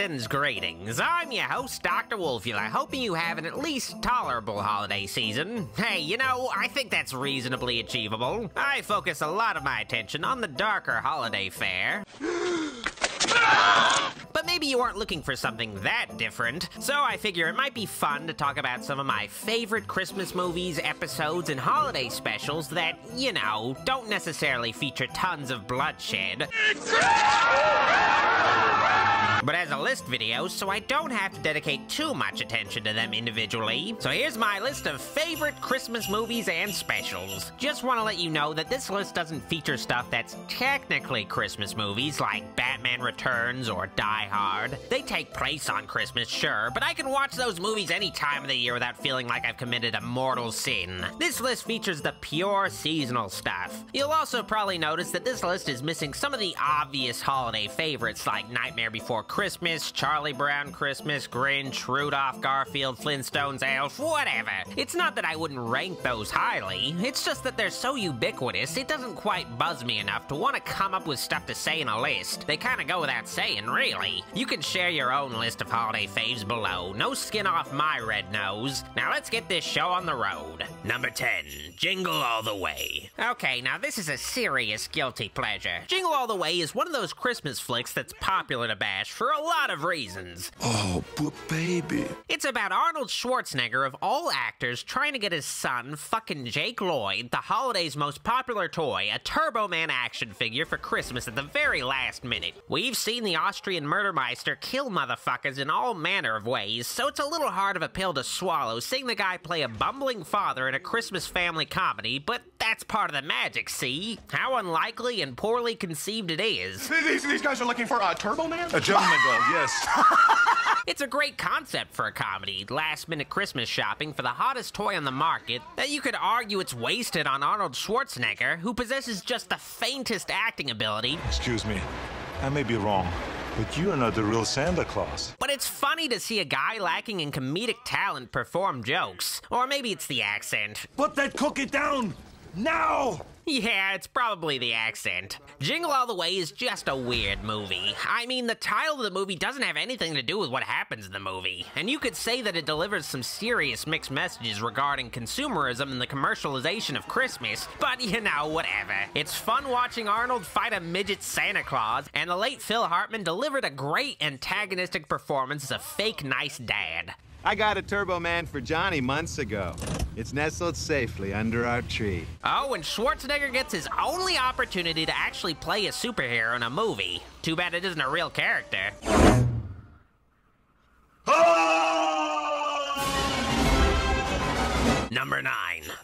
Season's greetings. I'm your host, Dr. Wolfula, hoping you have an at least tolerable holiday season. Hey, you know, I think that's reasonably achievable. I focus a lot of my attention on the darker holiday fare. But maybe you aren't looking for something that different, so I figure it might be fun to talk about some of my favorite Christmas movies, episodes, and holiday specials that, you know, don't necessarily feature tons of bloodshed. But as a list video, so I don't have to dedicate too much attention to them individually. So here's my list of favorite Christmas movies and specials. Just want to let you know that this list doesn't feature stuff that's technically Christmas movies, like Batman Returns or Die Hard. They take place on Christmas, sure, but I can watch those movies any time of the year without feeling like I've committed a mortal sin. This list features the pure seasonal stuff. You'll also probably notice that this list is missing some of the obvious holiday favorites like Nightmare Before Christmas, Charlie Brown Christmas, Grinch, Rudolph, Garfield, Flintstones, Elf, whatever. It's not that I wouldn't rank those highly, it's just that they're so ubiquitous, it doesn't quite buzz me enough to want to come up with stuff to say in a list. They kinda go without saying, really. You can share your own list of holiday faves below. No skin off my red nose. Now let's get this show on the road. Number 10, Jingle All The Way. Okay, now this is a serious guilty pleasure. Jingle All The Way is one of those Christmas flicks that's popular to bash for a lot of reasons. Oh, but baby. It's about Arnold Schwarzenegger of all actors trying to get his son, fucking Jake Lloyd, the holiday's most popular toy, a Turbo Man action figure for Christmas at the very last minute. We've seen the Austrian Murdermeister kill motherfuckers in all manner of ways, so it's a little hard of a pill to swallow seeing the guy play a bumbling father in a Christmas family comedy, but that's part of the magic, see? How unlikely and poorly conceived it is. These guys are looking for a Turbo Man? A gentleman dog, yes. It's a great concept for a comedy, last-minute Christmas shopping for the hottest toy on the market, that you could argue it's wasted on Arnold Schwarzenegger, who possesses just the faintest acting ability. Excuse me, I may be wrong, but you are not the real Santa Claus. But it's funny to see a guy lacking in comedic talent perform jokes. Or maybe it's the accent. Put that cookie down, now! Yeah, it's probably the accent. Jingle All The Way is just a weird movie. I mean, the title of the movie doesn't have anything to do with what happens in the movie. And you could say that it delivers some serious mixed messages regarding consumerism and the commercialization of Christmas, but you know, whatever. It's fun watching Arnold fight a midget Santa Claus, and the late Phil Hartman delivered a great antagonistic performance as a fake nice dad. I got a Turbo Man for Johnny months ago. It's nestled safely under our tree. Oh, and Schwarzenegger gets his only opportunity to actually play a superhero in a movie. Too bad it isn't a real character. Number 9,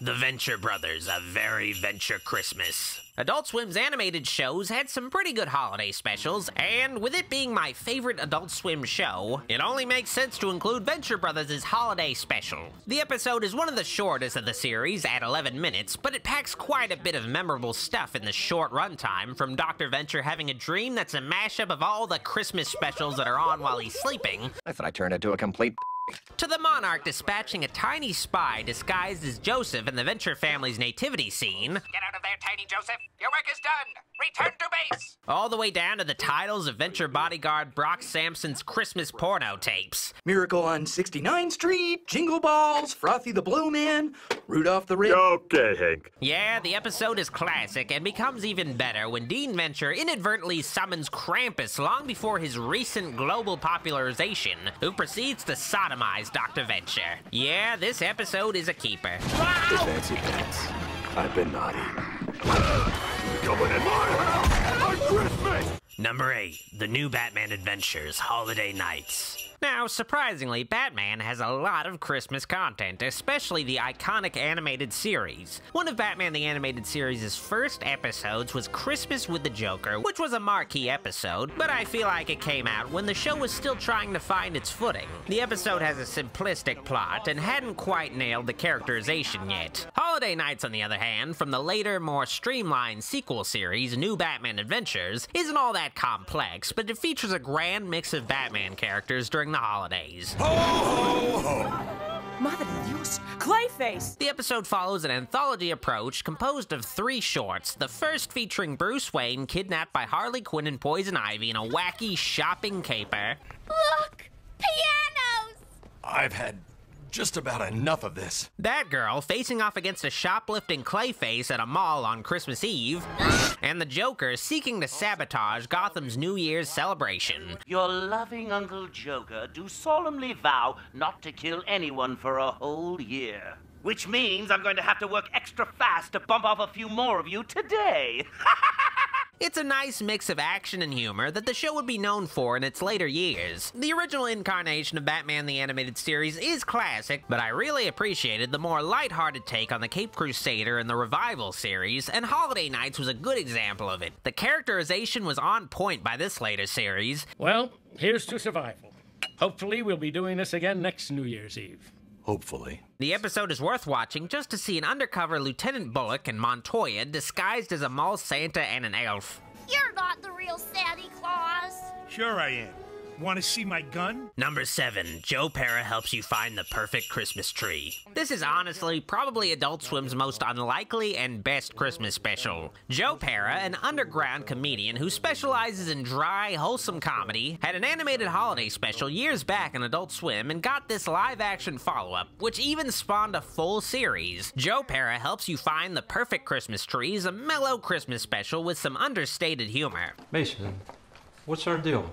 The Venture Brothers, A Very Venture Christmas. Adult Swim's animated shows had some pretty good holiday specials, and with it being my favorite Adult Swim show, it only makes sense to include Venture Brothers' holiday special. The episode is one of the shortest of the series, at 11 minutes, but it packs quite a bit of memorable stuff in the short runtime, from Dr. Venture having a dream that's a mashup of all the Christmas specials that are on while he's sleeping. I thought I turned into a complete To the monarch dispatching a tiny spy disguised as Joseph in the Venture family's nativity scene. Get out of there, Tiny Joseph. Your work is done. Return to base. All the way down to the titles of Venture bodyguard Brock Sampson's Christmas porno tapes. Miracle on 69th Street, Jingle Balls, Frothy the Blue Man, Rudolph the Red... Okay, Hank. Yeah, the episode is classic and becomes even better when Dean Venture inadvertently summons Krampus long before his recent global popularization, who proceeds to sodomize Dr. Venture. Yeah, this episode is a keeper. Fancy pants. I've been naughty. Going in my house on Christmas! Number 8, The New Batman Adventures, Holiday Nights. Now, surprisingly, Batman has a lot of Christmas content, especially the iconic animated series. One of Batman the Animated Series' first episodes was Christmas with the Joker, which was a marquee episode, but I feel like it came out when the show was still trying to find its footing. The episode has a simplistic plot and hadn't quite nailed the characterization yet. Holiday Nights, on the other hand, from the later, more streamlined sequel series, New Batman Adventures, isn't all that complex, but it features a grand mix of Batman characters during the holidays. Ho, ho, ho! Madre de Dios, Clayface! The episode follows an anthology approach composed of 3 shorts, the first featuring Bruce Wayne kidnapped by Harley Quinn and Poison Ivy in a wacky shopping caper. Look! Pianos! I've had just about enough of this. Batgirl facing off against a shoplifting Clayface at a mall on Christmas Eve, and the Joker seeking to sabotage Gotham's New Year's celebration. Your loving Uncle Joker do solemnly vow not to kill anyone for a whole year. Which means I'm going to have to work extra fast to bump off a few more of you today. It's a nice mix of action and humor that the show would be known for in its later years. The original incarnation of Batman the Animated Series is classic, but I really appreciated the more lighthearted take on the Caped Crusader in the Revival series, and Holiday Nights was a good example of it. The characterization was on point by this later series. Well, here's to survival. Hopefully we'll be doing this again next New Year's Eve. Hopefully. The episode is worth watching just to see an undercover Lieutenant Bullock and Montoya disguised as a mall Santa and an elf. You're not the real Santa Claus. Sure I am. Want to see my gun? Number 7, Joe Pera helps you find the perfect Christmas tree. This is honestly probably Adult Swim's most unlikely and best Christmas special. Joe Pera, an underground comedian who specializes in dry, wholesome comedy, had an animated holiday special years back on Adult Swim and got this live-action follow-up, which even spawned a full series. Joe Pera helps you find the perfect Christmas tree is a mellow Christmas special with some understated humor. Mason, what's our deal?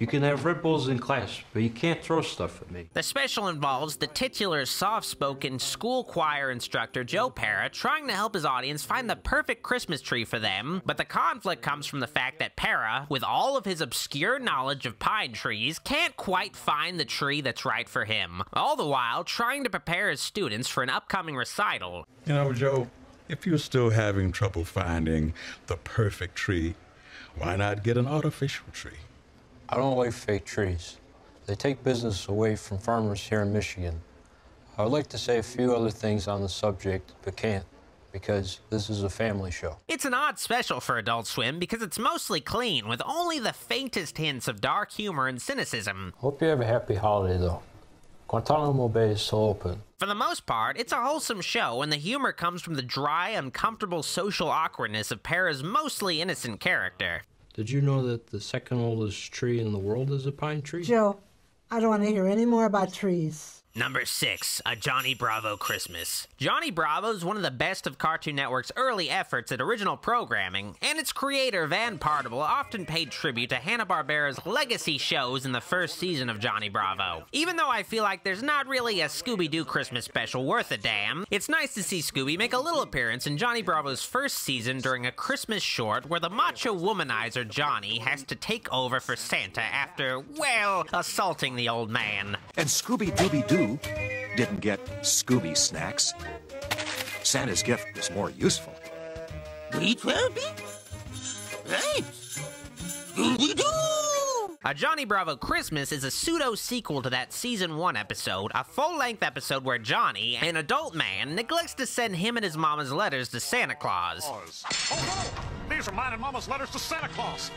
You can have Red Bulls in class, but you can't throw stuff at me. The special involves the titular, soft-spoken school choir instructor Joe Pera trying to help his audience find the perfect Christmas tree for them, but the conflict comes from the fact that Pera, with all of his obscure knowledge of pine trees, can't quite find the tree that's right for him, all the while trying to prepare his students for an upcoming recital. You know, Joe, if you're still having trouble finding the perfect tree, why not get an artificial tree? I don't like fake trees. They take business away from farmers here in Michigan. I would like to say a few other things on the subject, but can't, because this is a family show. It's an odd special for Adult Swim because it's mostly clean, with only the faintest hints of dark humor and cynicism. Hope you have a happy holiday, though. Guantanamo Bay is still open. For the most part, it's a wholesome show, and the humor comes from the dry, uncomfortable social awkwardness of Pera's mostly innocent character. Did you know that the second oldest tree in the world is a pine tree? Joe, I don't want to hear any more about trees. Number 6, A Johnny Bravo Christmas. Johnny Bravo is one of the best of Cartoon Network's early efforts at original programming, and its creator, Van Partible, often paid tribute to Hanna-Barbera's legacy shows in the first season of Johnny Bravo. Even though I feel like there's not really a Scooby-Doo Christmas special worth a damn, it's nice to see Scooby make a little appearance in Johnny Bravo's first season during a Christmas short where the macho womanizer Johnny has to take over for Santa after, well, assaulting the old man. And Scooby-Dooby-Doo didn't get Scooby snacks. Santa's gift was more useful. Wheat Rabbit? Hey! Scooby-Doo! A Johnny Bravo Christmas is a pseudo-sequel to that Season 1 episode, a full-length episode where Johnny, an adult man, neglects to send him and his mama's letters to Santa Claus. Oh, no! These are mine and Mama's letters to Santa Claus.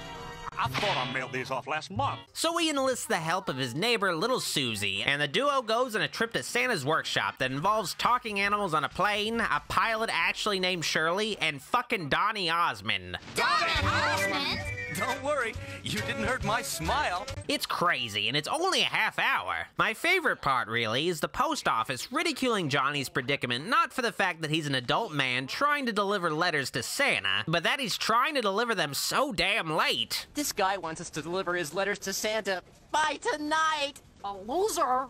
I thought I mailed these off last month. So he enlists the help of his neighbor, Little Susie, and the duo goes on a trip to Santa's workshop that involves talking animals on a plane, a pilot actually named Shirley, and fucking Donny Osmond. Donny Osmond? Don't worry, you didn't hurt my smile. It's crazy, and it's only a half hour. My favorite part, really, is the post office ridiculing Johnny's predicament not for the fact that he's an adult man trying to deliver letters to Santa, but that he's trying to deliver them so damn late. This guy wants us to deliver his letters to Santa by tonight. A loser.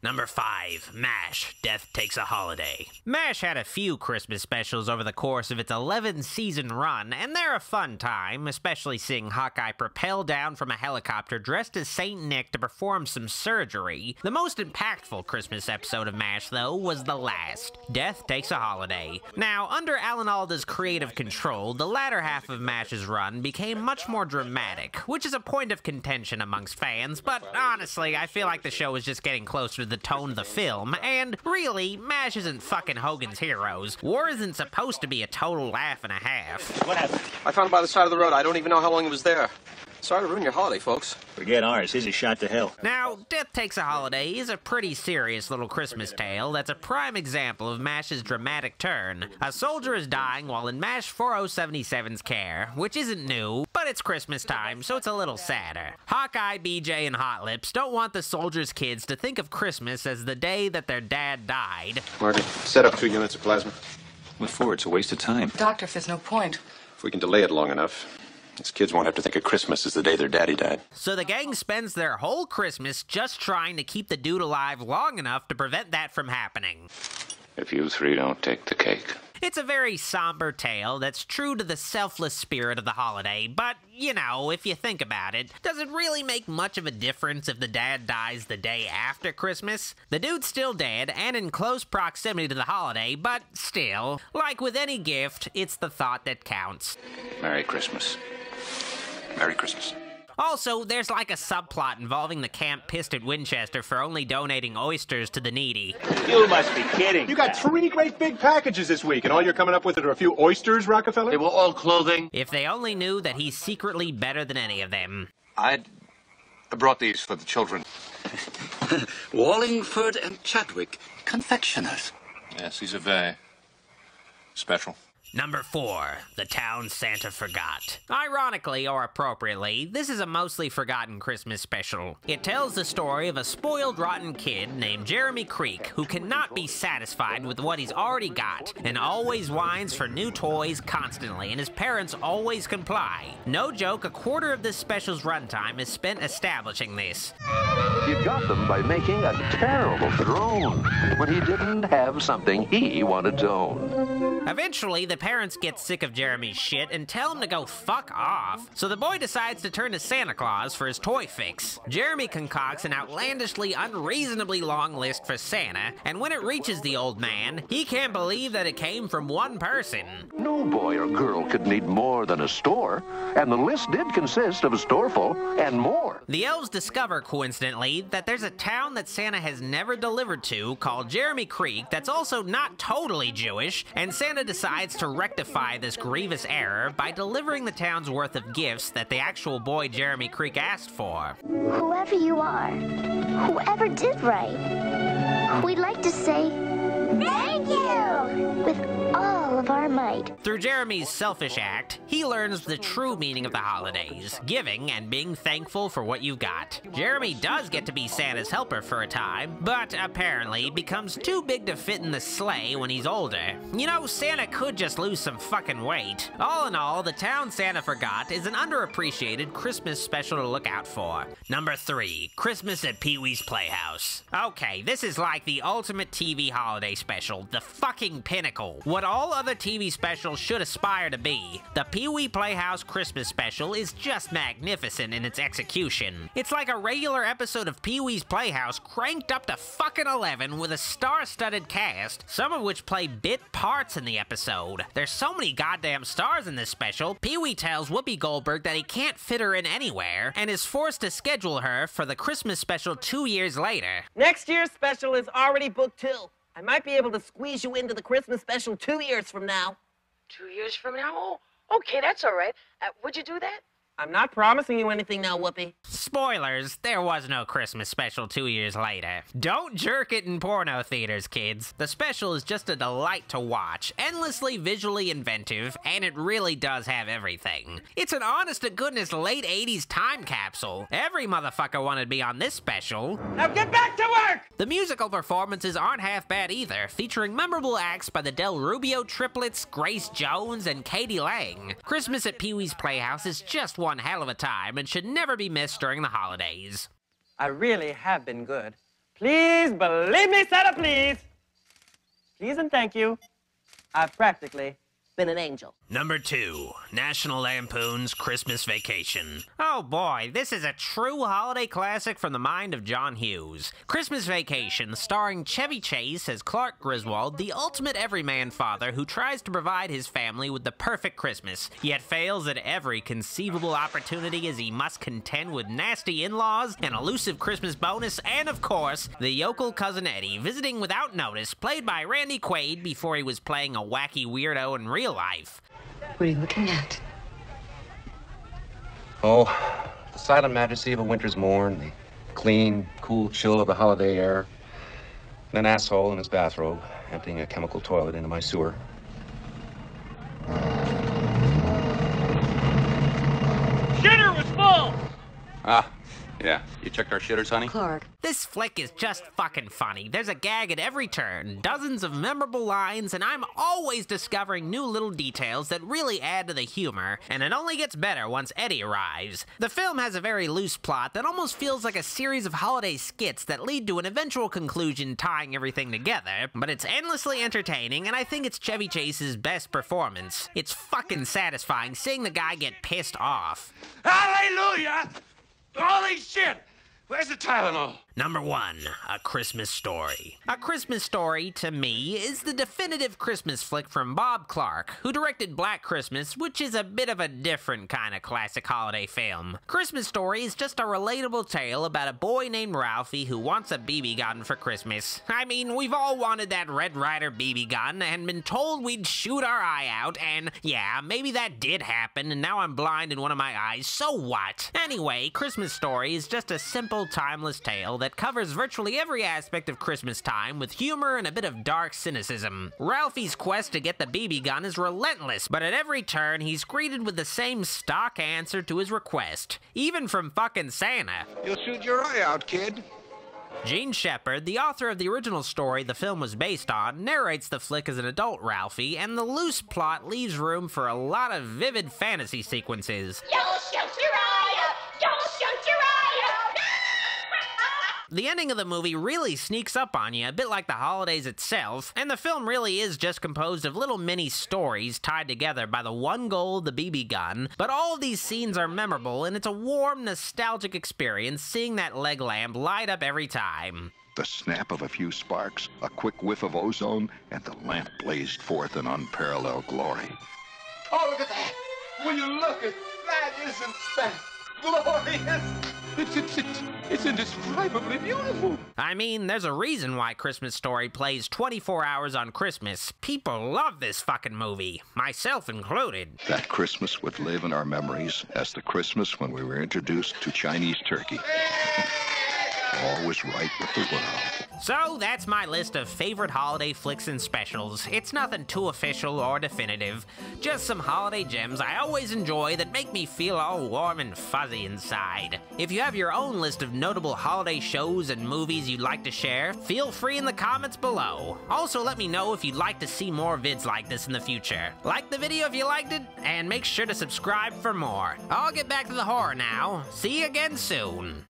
Number 5, MASH, Death Takes a Holiday. MASH had a few Christmas specials over the course of its 11-season run, and they're a fun time, especially seeing Hawkeye propel down from a helicopter dressed as Saint Nick to perform some surgery. The most impactful Christmas episode of MASH, though, was the last, Death Takes a Holiday. Now, under Alan Alda's creative control, the latter half of MASH's run became much more dramatic, which is a point of contention amongst fans, but honestly, I feel like the show is just getting closer to the tone of the film, and really, MASH isn't fucking Hogan's Heroes. War isn't supposed to be a total laugh and a half. What happened? I found it by the side of the road. I don't even know how long it was there. Sorry to ruin your holiday, folks. Forget ours. His is shot to hell. Now, Death Takes a Holiday is a pretty serious little Christmas tale that's a prime example of MASH's dramatic turn. A soldier is dying while in MASH 4077's care, which isn't new, but it's Christmas time, so it's a little sadder. Hawkeye, BJ, and Hot Lips don't want the soldiers' kids to think of Christmas as the day that their dad died. Marty, set up 2 units of plasma. What for? It's a waste of time. Doctor, if there's no point. If we can delay it long enough, these kids won't have to think of Christmas as the day their daddy died. So the gang spends their whole Christmas just trying to keep the dude alive long enough to prevent that from happening. If you three don't take the cake. It's a very somber tale that's true to the selfless spirit of the holiday, but, you know, if you think about it, does it really make much of a difference if the dad dies the day after Christmas? The dude's still dead and in close proximity to the holiday, but still, like with any gift, it's the thought that counts. Merry Christmas. Merry Christmas. Also, there's like a subplot involving the camp pissed at Winchester for only donating oysters to the needy. You must be kidding. You got 3 great big packages this week, and all you're coming up with are a few oysters, Rockefeller? They were all clothing. If they only knew that he's secretly better than any of them. I brought these for the children. Wallingford and Chadwick, confectioners. Yes, these are very special. Number 4, The Town Santa Forgot. Ironically, or appropriately, this is a mostly forgotten Christmas special. It tells the story of a spoiled, rotten kid named Jeremy Creek who cannot be satisfied with what he's already got and always whines for new toys constantly, and his parents always comply. No joke, a quarter of this special's runtime is spent establishing this. He got them by making a terrible drone when he didn't have something he wanted to own. Eventually, the parents get sick of Jeremy's shit and tell him to go fuck off. So the boy decides to turn to Santa Claus for his toy fix. Jeremy concocts an outlandishly, unreasonably long list for Santa, and when it reaches the old man, he can't believe that it came from one person. No boy or girl could need more than a store, and the list did consist of a store full and more. The elves discover, coincidentally, that there's a town that Santa has never delivered to called Jeremy Creek that's also not totally Jewish, and Santa decides to rectify this grievous error by delivering the town's worth of gifts that the actual boy Jeremy Creek asked for. Whoever you are, whoever did right, we'd like to say thank you with all of our might. Through Jeremy's selfish act, he learns the true meaning of the holidays, giving and being thankful for what you've got. Jeremy does get to be Santa's helper for a time, but apparently becomes too big to fit in the sleigh when he's older. You know, Santa could just lose some fucking weight. All in all, The Town Santa Forgot is an underappreciated Christmas special to look out for. Number 3, Christmas at Peewees Playhouse. Okay, this is like the ultimate TV holiday special, the fucking pinnacle. What all other TV specials should aspire to be. The Pee-wee Playhouse Christmas special is just magnificent in its execution. It's like a regular episode of Pee-wee's Playhouse cranked up to fucking 11 with a star-studded cast, some of which play bit parts in the episode. There's so many goddamn stars in this special, Pee-wee tells Whoopi Goldberg that he can't fit her in anywhere, and is forced to schedule her for the Christmas special 2 years later. Next year's special is already booked too. I might be able to squeeze you into the Christmas special 2 years from now. 2 years from now? Oh, okay, that's all right. Would you do that? I'm not promising you anything now, Whoopi. Spoilers, there was no Christmas special 2 years later. Don't jerk it in porno theaters, kids. The special is just a delight to watch, endlessly visually inventive, and it really does have everything. It's an honest-to-goodness late 80s time capsule. Every motherfucker wanted to be on this special. Now get back to work! The musical performances aren't half bad either, featuring memorable acts by the Del Rubio triplets, Grace Jones, and Katie Lang. Christmas at Pee-wee's Playhouse is just one hell of a time and should never be missed during the holidays. I really have been good. Please believe me, Santa, please. Please and thank you. I've practically been an angel. Number 2, National Lampoon's Christmas Vacation. Oh boy, this is a true holiday classic from the mind of John Hughes. Christmas Vacation, starring Chevy Chase as Clark Griswold, the ultimate everyman father who tries to provide his family with the perfect Christmas, yet fails at every conceivable opportunity as he must contend with nasty in-laws, an elusive Christmas bonus, and of course, the yokel cousin Eddie, visiting without notice, played by Randy Quaid before he was playing a wacky weirdo in real life. What are you looking at? Oh, silent majesty of a winter's morn, the clean, cool chill of the holiday air, and an asshole in his bathrobe emptying a chemical toilet into my sewer. Shitter was full! Ah, yeah. You checked our shitters, honey? Clark. This flick is just fucking funny. There's a gag at every turn, dozens of memorable lines, and I'm always discovering new little details that really add to the humor, and it only gets better once Eddie arrives. The film has a very loose plot that almost feels like a series of holiday skits that lead to an eventual conclusion tying everything together, but it's endlessly entertaining, and I think it's Chevy Chase's best performance. It's fucking satisfying seeing the guy get pissed off. Hallelujah! Holy shit! Where's the Tylenol? Number 1, A Christmas Story. A Christmas Story, to me, is the definitive Christmas flick from Bob Clark, who directed Black Christmas, which is a bit of a different kind of classic holiday film. Christmas Story is just a relatable tale about a boy named Ralphie who wants a BB gun for Christmas. I mean, we've all wanted that Red Ryder BB gun and been told we'd shoot our eye out, and yeah, maybe that did happen, and now I'm blind in one of my eyes, so what? Anyway, Christmas Story is just a simple, timeless tale that covers virtually every aspect of Christmas time with humor and a bit of dark cynicism. Ralphie's quest to get the BB gun is relentless, but at every turn he's greeted with the same stock answer to his request, even from fucking Santa. You'll shoot your eye out, kid. Gene Shepard, the author of the original story the film was based on, narrates the flick as an adult Ralphie, and the loose plot leaves room for a lot of vivid fantasy sequences. You'll shoot your eye out! You'll shoot your eye out! The ending of the movie really sneaks up on you, a bit like the holidays itself, and the film really is just composed of little mini stories tied together by the one goal, the BB gun, but all of these scenes are memorable, and it's a warm, nostalgic experience seeing that leg lamp light up every time. The snap of a few sparks, a quick whiff of ozone, and the lamp blazed forth in unparalleled glory. Oh, look at that! Will you look at that? Isn't that glorious? It's indescribably beautiful. I mean, there's a reason why Christmas Story plays 24 hours on Christmas. People love this fucking movie, myself included. That Christmas would live in our memories as the Christmas when we were introduced to Chinese turkey. All was right with the world. So that's my list of favorite holiday flicks and specials. It's nothing too official or definitive, just some holiday gems I always enjoy that make me feel all warm and fuzzy inside. If you have your own list of notable holiday shows and movies you'd like to share, feel free in the comments below. Also, let me know if you'd like to see more vids like this in the future. Like the video if you liked it, and make sure to subscribe for more. I'll get back to the horror now. See you again soon.